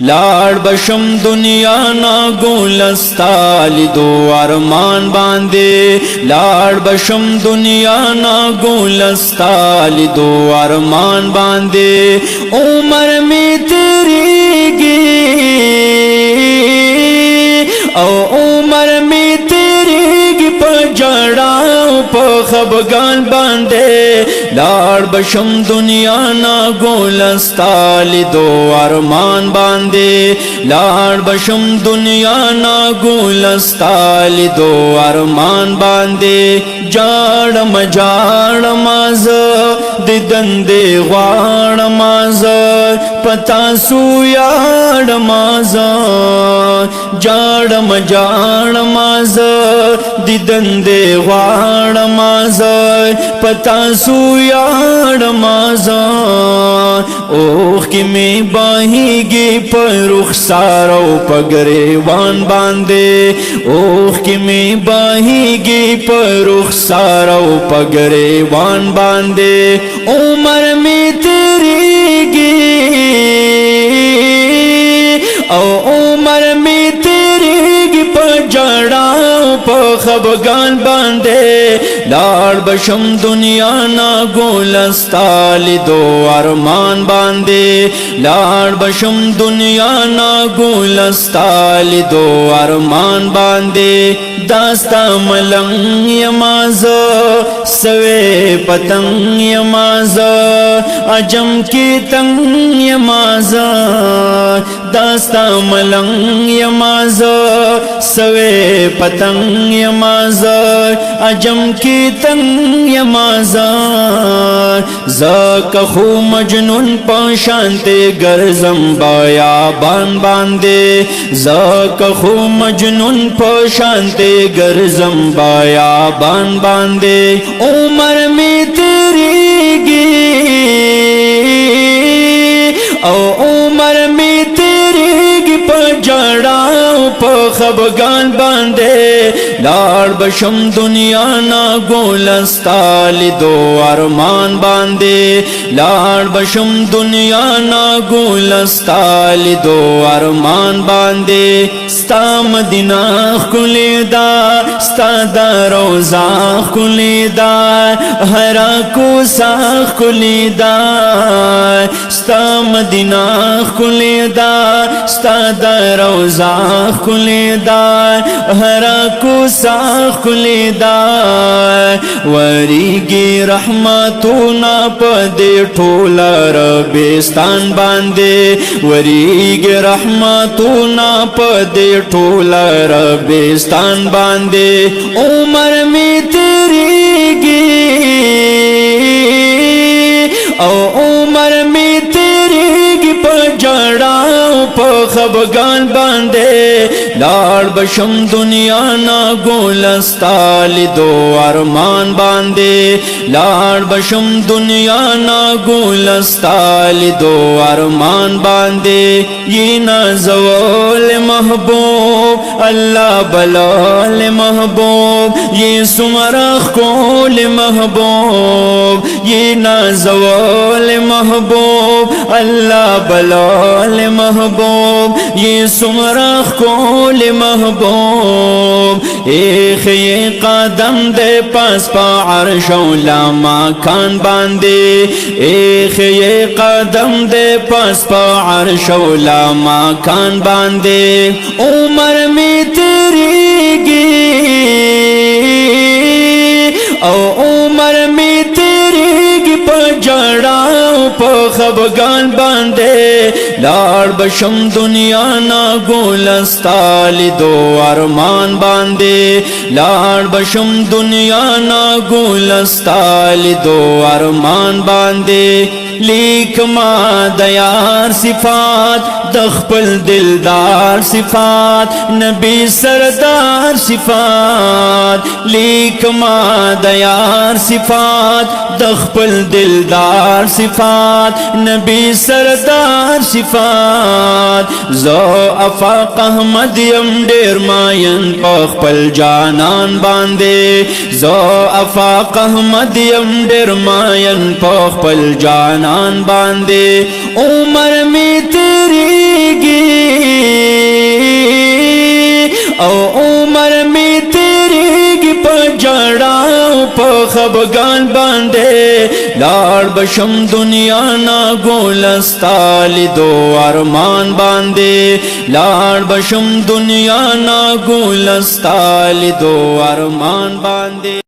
لاړ بشم دنیا نا ګلستا لیدو ارمان باندې لاړ بشم دنیا نا ګلستا لیدو ارمان باندې عمر می تیریږي او عمر می تیریږي په جړا په خفګان باندې لاړ بشم دنیا نا ګلستا لیدو ارمان باندې لاړ بشم دنیا نا ګلستا لیدو ارمان باندې جاړم جاړم ز د دندې غواړم ز پتا سو یاړم ز جاړم جاړم ز د دندې غواړم ز پتا سو یاړم ز اوخ کی می باهیږي پر رخسار او پګریوان باندې اوخ کی می باهیږي پر رخسار او پګریوان باندې عمر می تیریږي او عمر می تیریږي په جړا په خفګان باندې لاړ بشم دنیا نا ګلستا لیدو ارمان باندې لاړ بشم دنیا نا ګلستا لیدو ارمان باندې داستا ملنګ یماز سوي پتنګ یماز اجم کی تنګ یماز داستا ملنګ یماز سوي پتنګ یماز اجم کی تنګ یماز زکه خو مجنون پشانته ګرځم بیابان باندې زکه خو مجنون پشانته ګرځم بیابان باندې عمر می تیریږي او عمر می تیریږي په جړا په خفګان باندې لاړ بشم دنیا نا ګلستا لیدو ارمان باندې لاړ بشم دنیا نا ګلستا لیدو ارمان باندې ستا مدینه ښکلې ده ستا د روضه ښکلې ده هر کوڅه ښکلې ده ستا مدینه ښکلې ده ستا د روضه ښکلې ده هر کوڅه ښکلې ده وریږي رحمتونه په دې ټوله ربستان باندې وریږي رحمتونه په دې ټوله ربستان باندې عمر می تیریږي او عمر می تیریږي په جړا په خفګان باندې لاړ بشم دنیا نا ګلستا لیدو ارمان باندې لاړ بشم دنیا نا ګلستا لیدو ارمان باندې یہ نازول محبوب اللہ بلال محبوب یہ سمرخ کول محبوب یہ نازول محبوب اللہ بلال محبوب یہ سمرخ کول محبوب ایک یہ قدم دے پاس پا عرش و مکان باندے ایک یہ قدم دے پاس پا عرش و مکان باندے عمر میں تیریږي او عمر میں تیریږي په جړا په خفګان باندې لاړ بشم دنیا نا ګلستا لیدو ارمان باندې لاړ بشم دنیا نا ګلستا لیدو ارمان باندې لیک ما د یار صفات د خپل دلدار صفات نبی سردار صفات لیک ما د یار صفات د خپل دلدار صفات نبی سردار صفات زو افاق احمد یم ډیر ماین په خپل جانان باندې زو افاق احمد یم ډیر ماین په خپل جانان باندې عمر می تیریږي پجڑا په خبگان باندې لاړ بشم دنیا نا ګلستا لیدو ارمان باندې لاړ بشم دنیا نا ګلستا لیدو ارمان باندې